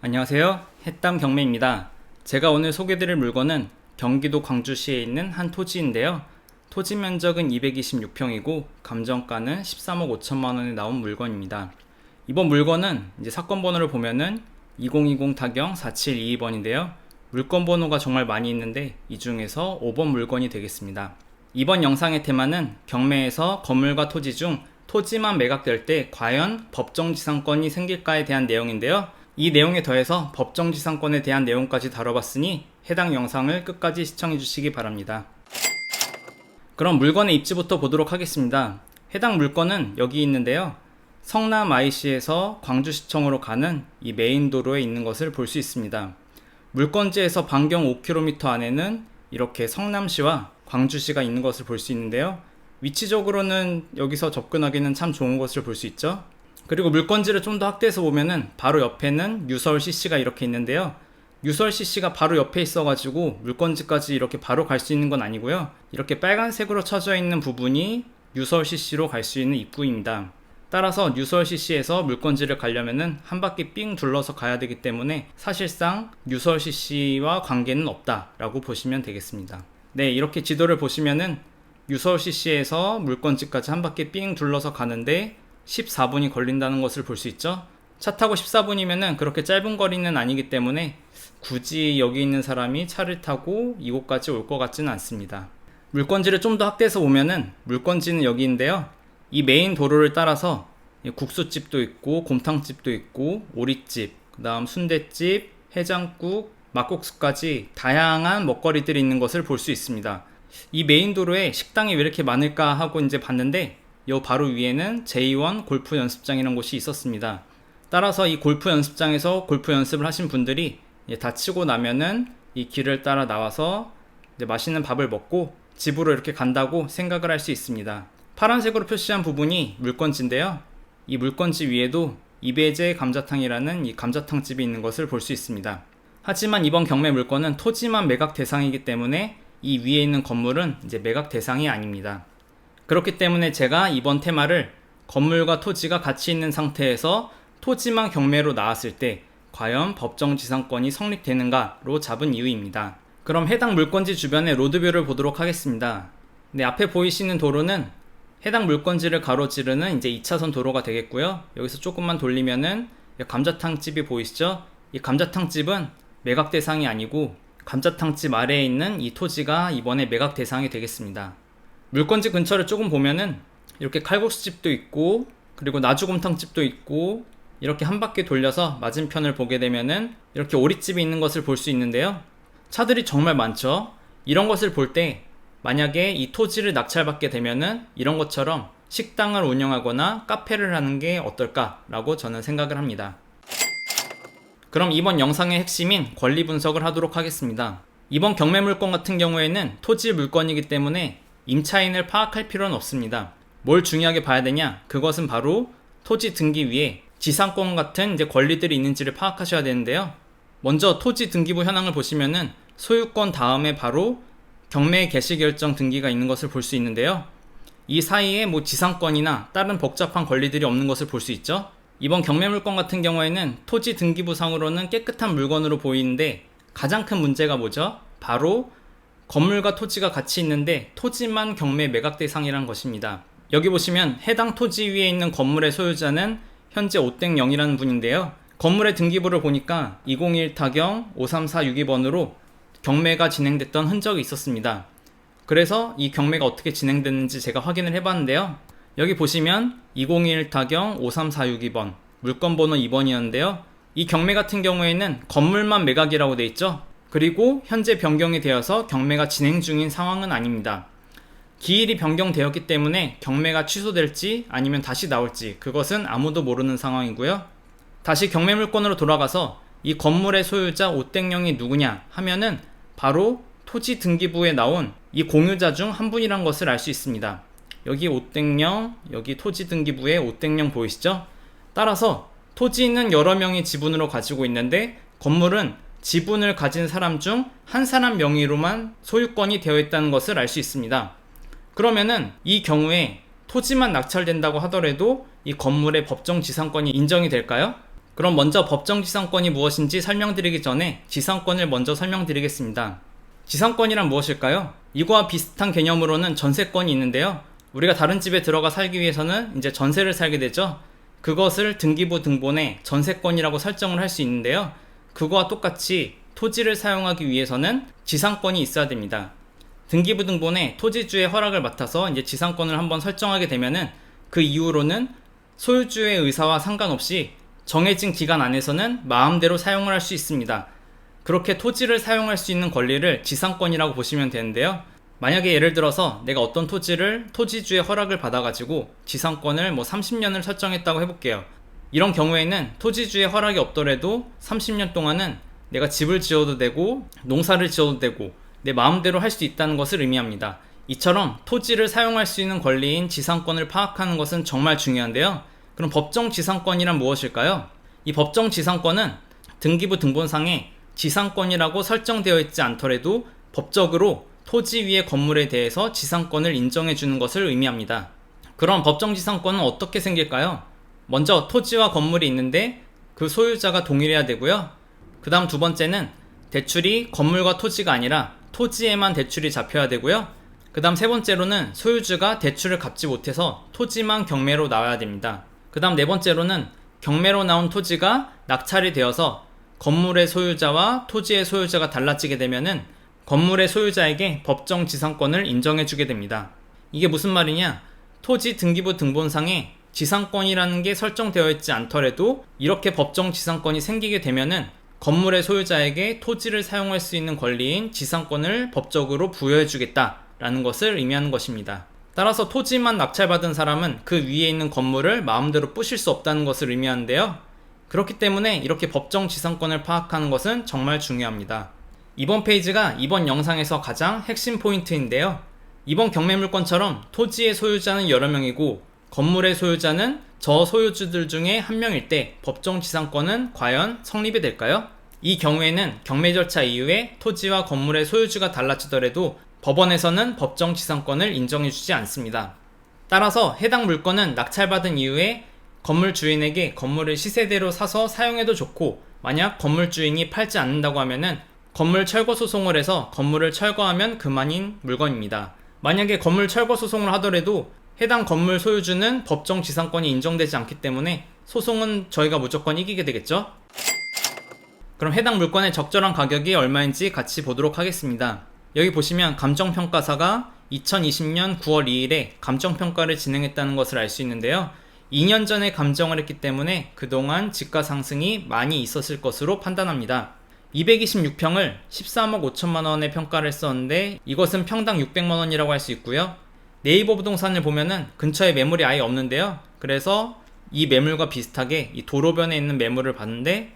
안녕하세요. 해담 경매입니다. 제가 오늘 소개드릴 물건은 경기도 광주시에 있는 한 토지인데요. 토지 면적은 226평이고 감정가는 13억 5천만 원에 나온 물건입니다. 이번 물건은 이제 사건 번호를 보면은 2020-4722번인데요. 물건 번호가 정말 많이 있는데 이 중에서 5번 물건이 되겠습니다. 이번 영상의 테마는 경매에서 건물과 토지 중 토지만 매각될 때 과연 법정지상권이 생길까에 대한 내용인데요. 이 내용에 더해서 법정지상권에 대한 내용까지 다뤄봤으니 해당 영상을 끝까지 시청해 주시기 바랍니다. 그럼 물건의 입지부터 보도록 하겠습니다. 해당 물건은 여기 있는데요. 성남 IC에서 광주시청으로 가는 이 메인 도로에 있는 것을 볼 수 있습니다. 물건지에서 반경 5km 안에는 이렇게 성남시와 광주시가 있는 것을 볼 수 있는데요. 위치적으로는 여기서 접근하기는 참 좋은 것을 볼 수 있죠. 그리고 물건지를 좀 더 확대해서 보면은 바로 옆에는 유서울 CC가 이렇게 있는데요. 유서울 CC가 바로 옆에 있어가지고 물건지까지 이렇게 바로 갈 수 있는 건 아니고요. 이렇게 빨간색으로 쳐져 있는 부분이 유서울 CC로 갈 수 있는 입구입니다. 따라서 유서울 CC에서 물건지를 가려면은 한 바퀴 삥 둘러서 가야 되기 때문에 사실상 유서울 CC와 관계는 없다라고 보시면 되겠습니다. 네, 이렇게 지도를 보시면은 유서울 CC에서 물건지까지 한 바퀴 삥 둘러서 가는데 14분이 걸린다는 것을 볼 수 있죠. 차 타고 14분이면은 그렇게 짧은 거리는 아니기 때문에 굳이 여기 있는 사람이 차를 타고 이곳까지 올 것 같지는 않습니다. 물건지를 좀 더 확대해서 보면은 물건지는 여기인데요. 이 메인 도로를 따라서 국수집도 있고 곰탕집도 있고 오리집, 그 다음 순댓집, 해장국, 막국수까지 다양한 먹거리들이 있는 것을 볼 수 있습니다. 이 메인 도로에 식당이 왜 이렇게 많을까 하고 이제 봤는데 요 바로 위에는 제2원 골프 연습장이라는 곳이 있었습니다. 따라서 이 골프 연습장에서 골프 연습을 하신 분들이 다치고 나면은 이 길을 따라 나와서 이제 맛있는 밥을 먹고 집으로 이렇게 간다고 생각을 할 수 있습니다. 파란색으로 표시한 부분이 물건지인데요. 이 물건지 위에도 이배제 감자탕이라는 이 감자탕집이 있는 것을 볼 수 있습니다. 하지만 이번 경매 물건은 토지만 매각 대상이기 때문에 이 위에 있는 건물은 이제 매각 대상이 아닙니다. 그렇기 때문에 제가 이번 테마를 건물과 토지가 같이 있는 상태에서 토지만 경매로 나왔을 때 과연 법정지상권이 성립되는가로 잡은 이유입니다. 그럼 해당 물건지 주변의 로드뷰를 보도록 하겠습니다. 네, 앞에 보이시는 도로는 해당 물건지를 가로지르는 이제 2차선 도로가 되겠고요. 여기서 조금만 돌리면은 감자탕집이 보이시죠? 이 감자탕집은 매각 대상이 아니고 감자탕집 아래에 있는 이 토지가 이번에 매각 대상이 되겠습니다. 물건지 근처를 조금 보면은 이렇게 칼국수집도 있고 그리고 나주곰탕집도 있고 이렇게 한 바퀴 돌려서 맞은편을 보게 되면은 이렇게 오리집이 있는 것을 볼 수 있는데요. 차들이 정말 많죠. 이런 것을 볼 때 만약에 이 토지를 낙찰받게 되면은 이런 것처럼 식당을 운영하거나 카페를 하는 게 어떨까라고 저는 생각을 합니다. 그럼 이번 영상의 핵심인 권리 분석을 하도록 하겠습니다. 이번 경매 물건 같은 경우에는 토지 물건이기 때문에 임차인을 파악할 필요는 없습니다. 뭘 중요하게 봐야 되냐? 그것은 바로 토지 등기위에 지상권 같은 이제 권리들이 있는지를 파악하셔야 되는데요. 먼저 토지 등기부 현황을 보시면은 소유권 다음에 바로 경매 개시 결정 등기가 있는 것을 볼 수 있는데요. 이 사이에 뭐 지상권이나 다른 복잡한 권리들이 없는 것을 볼 수 있죠. 이번 경매 물건 같은 경우에는 토지 등기부 상으로는 깨끗한 물건으로 보이는데 가장 큰 문제가 뭐죠? 바로 건물과 토지가 같이 있는데 토지만 경매 매각 대상이란 것입니다. 여기 보시면 해당 토지 위에 있는 건물의 소유자는 현재 오땡영이라는 분인데요. 건물의 등기부를 보니까 201타경 53462번으로 경매가 진행됐던 흔적이 있었습니다. 그래서 이 경매가 어떻게 진행됐는지 제가 확인을 해봤는데요. 여기 보시면 201타경 53462번 물건번호 2번이었는데요. 이 경매 같은 경우에는 건물만 매각이라고 돼 있죠. 그리고 현재 변경이 되어서 경매가 진행 중인 상황은 아닙니다. 기일이 변경되었기 때문에 경매가 취소될지 아니면 다시 나올지 그것은 아무도 모르는 상황이고요. 다시 경매 물건으로 돌아가서 이 건물의 소유자 오땡영이 누구냐 하면은 바로 토지 등기부에 나온 이 공유자 중 한 분이란 것을 알 수 있습니다. 여기 오땡영, 여기 토지 등기부에 오땡영 보이시죠? 따라서 토지는 여러 명이 지분으로 가지고 있는데 건물은 지분을 가진 사람 중 한 사람 명의로만 소유권이 되어 있다는 것을 알 수 있습니다. 그러면은 이 경우에 토지만 낙찰된다고 하더라도 이 건물의 법정 지상권이 인정이 될까요? 그럼 먼저 법정지상권이 무엇인지 설명드리기 전에 지상권을 먼저 설명드리겠습니다. 지상권이란 무엇일까요? 이거와 비슷한 개념으로는 전세권이 있는데요. 우리가 다른 집에 들어가 살기 위해서는 이제 전세를 살게 되죠. 그것을 등기부 등본에 전세권이라고 설정을 할 수 있는데요. 그거와 똑같이 토지를 사용하기 위해서는 지상권이 있어야 됩니다. 등기부 등본에 토지주의 허락을 맡아서 이제 지상권을 한번 설정하게 되면은 그 이후로는 소유주의 의사와 상관없이 정해진 기간 안에서는 마음대로 사용을 할 수 있습니다. 그렇게 토지를 사용할 수 있는 권리를 지상권이라고 보시면 되는데요. 만약에 예를 들어서 내가 어떤 토지를 토지주의 허락을 받아가지고 지상권을 30년을 설정했다고 해볼게요. 이런 경우에는 토지주의 허락이 없더라도 30년 동안은 내가 집을 지어도 되고 농사를 지어도 되고 내 마음대로 할 수 있다는 것을 의미합니다. 이처럼 토지를 사용할 수 있는 권리인 지상권을 파악하는 것은 정말 중요한데요. 그럼 법정 지상권이란 무엇일까요? 이 법정 지상권은 등기부 등본상에 지상권이라고 설정되어 있지 않더라도 법적으로 토지 위의 건물에 대해서 지상권을 인정해 주는 것을 의미합니다. 그럼 법정 지상권은 어떻게 생길까요? 먼저 토지와 건물이 있는데 그 소유자가 동일해야 되고요. 그 다음 두 번째는 대출이 건물과 토지가 아니라 토지에만 대출이 잡혀야 되고요. 그 다음 세 번째로는 소유주가 대출을 갚지 못해서 토지만 경매로 나와야 됩니다. 그 다음 네 번째로는 경매로 나온 토지가 낙찰이 되어서 건물의 소유자와 토지의 소유자가 달라지게 되면은 건물의 소유자에게 법정 지상권을 인정해 주게 됩니다. 이게 무슨 말이냐? 토지 등기부 등본상에 지상권이라는 게 설정되어 있지 않더라도 이렇게 법정 지상권이 생기게 되면은 건물의 소유자에게 토지를 사용할 수 있는 권리인 지상권을 법적으로 부여해 주겠다라는 것을 의미하는 것입니다. 따라서 토지만 낙찰받은 사람은 그 위에 있는 건물을 마음대로 부실 수 없다는 것을 의미하는데요. 그렇기 때문에 이렇게 법정 지상권을 파악하는 것은 정말 중요합니다. 이번 페이지가 이번 영상에서 가장 핵심 포인트인데요. 이번 경매물건처럼 토지의 소유자는 여러 명이고 건물의 소유자는 저소유주들 중에 한 명일 때 법정 지상권은 과연 성립이 될까요? 이 경우에는 경매 절차 이후에 토지와 건물의 소유주가 달라지더라도 법원에서는 법정 지상권을 인정해주지 않습니다. 따라서 해당 물건은 낙찰받은 이후에 건물 주인에게 건물을 시세대로 사서 사용해도 좋고, 만약 건물 주인이 팔지 않는다고 하면은 건물 철거 소송을 해서 건물을 철거하면 그만인 물건입니다. 만약에 건물 철거 소송을 하더라도 해당 건물 소유주는 법정 지상권이 인정되지 않기 때문에 소송은 저희가 무조건 이기게 되겠죠? 그럼 해당 물건의 적절한 가격이 얼마인지 같이 보도록 하겠습니다. 여기 보시면 감정평가사가 2020년 9월 2일에 감정평가를 진행했다는 것을 알 수 있는데요. 2년 전에 감정을 했기 때문에 그동안 지가 상승이 많이 있었을 것으로 판단합니다. 226평을 13억 5천만 원에 평가를 했었는데 이것은 평당 600만 원이라고 할 수 있고요. 네이버 부동산을 보면은 근처에 매물이 아예 없는데요. 그래서 이 매물과 비슷하게 이 도로변에 있는 매물을 봤는데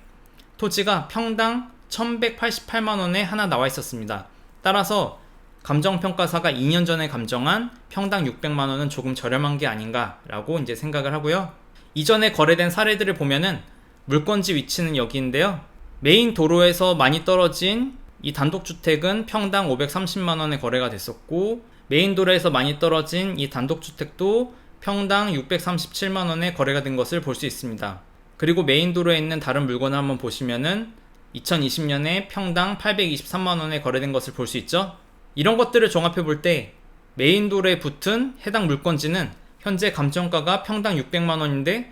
토지가 평당 1188만 원에 하나 나와 있었습니다. 따라서 감정평가사가 2년 전에 감정한 평당 600만 원은 조금 저렴한 게 아닌가 라고 이제 생각을 하고요. 이전에 거래된 사례들을 보면은 물건지 위치는 여기인데요. 메인 도로에서 많이 떨어진 이 단독주택은 평당 530만 원에 거래가 됐었고, 메인 도로에서 많이 떨어진 이 단독주택도 평당 637만 원에 거래가 된 것을 볼 수 있습니다. 그리고 메인 도로에 있는 다른 물건을 한번 보시면은 2020년에 평당 823만 원에 거래된 것을 볼 수 있죠. 이런 것들을 종합해 볼 때 메인 도로에 붙은 해당 물건지는 현재 감정가가 평당 600만 원인데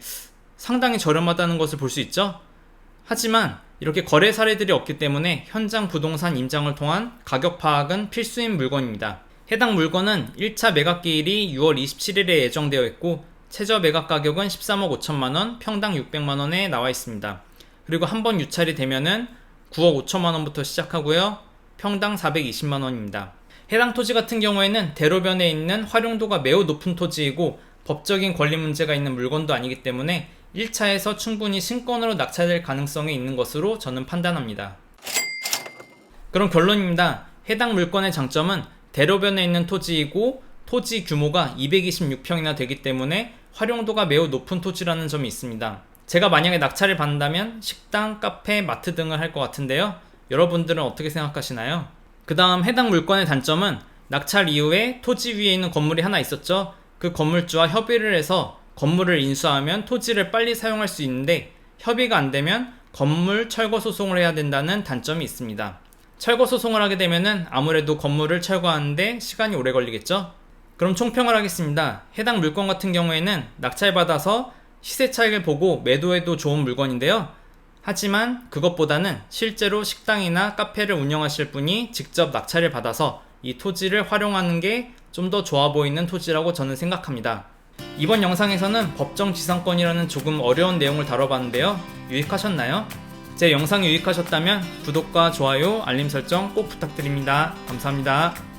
상당히 저렴하다는 것을 볼 수 있죠. 하지만 이렇게 거래 사례들이 없기 때문에 현장 부동산 임장을 통한 가격 파악은 필수인 물건입니다. 해당 물건은 1차 매각기일이 6월 27일에 예정되어 있고 최저 매각 가격은 13억 5천만 원, 평당 600만 원에 나와 있습니다. 그리고 한번 유찰이 되면은 9억 5천만 원부터 시작하고요. 평당 420만 원입니다. 해당 토지 같은 경우에는 대로변에 있는 활용도가 매우 높은 토지이고 법적인 권리 문제가 있는 물건도 아니기 때문에 1차에서 충분히 신권으로 낙찰될 가능성이 있는 것으로 저는 판단합니다. 그럼 결론입니다. 해당 물건의 장점은 대로변에 있는 토지이고 토지 규모가 226평이나 되기 때문에 활용도가 매우 높은 토지라는 점이 있습니다. 제가 만약에 낙찰을 받는다면 식당, 카페, 마트 등을 할 것 같은데요. 여러분들은 어떻게 생각하시나요? 그 다음 해당 물건의 단점은 낙찰 이후에 토지 위에 있는 건물이 하나 있었죠. 그 건물주와 협의를 해서 건물을 인수하면 토지를 빨리 사용할 수 있는데 협의가 안 되면 건물 철거 소송을 해야 된다는 단점이 있습니다. 철거 소송을 하게 되면은 아무래도 건물을 철거하는데 시간이 오래 걸리겠죠? 그럼 총평을 하겠습니다. 해당 물건 같은 경우에는 낙찰받아서 시세 차익을 보고 매도해도 좋은 물건인데요. 하지만 그것보다는 실제로 식당이나 카페를 운영하실 분이 직접 낙찰을 받아서 이 토지를 활용하는 게 좀 더 좋아 보이는 토지라고 저는 생각합니다. 이번 영상에서는 법정지상권이라는 조금 어려운 내용을 다뤄봤는데요. 유익하셨나요? 제 영상이 유익하셨다면 구독과 좋아요, 알림 설정 꼭 부탁드립니다. 감사합니다.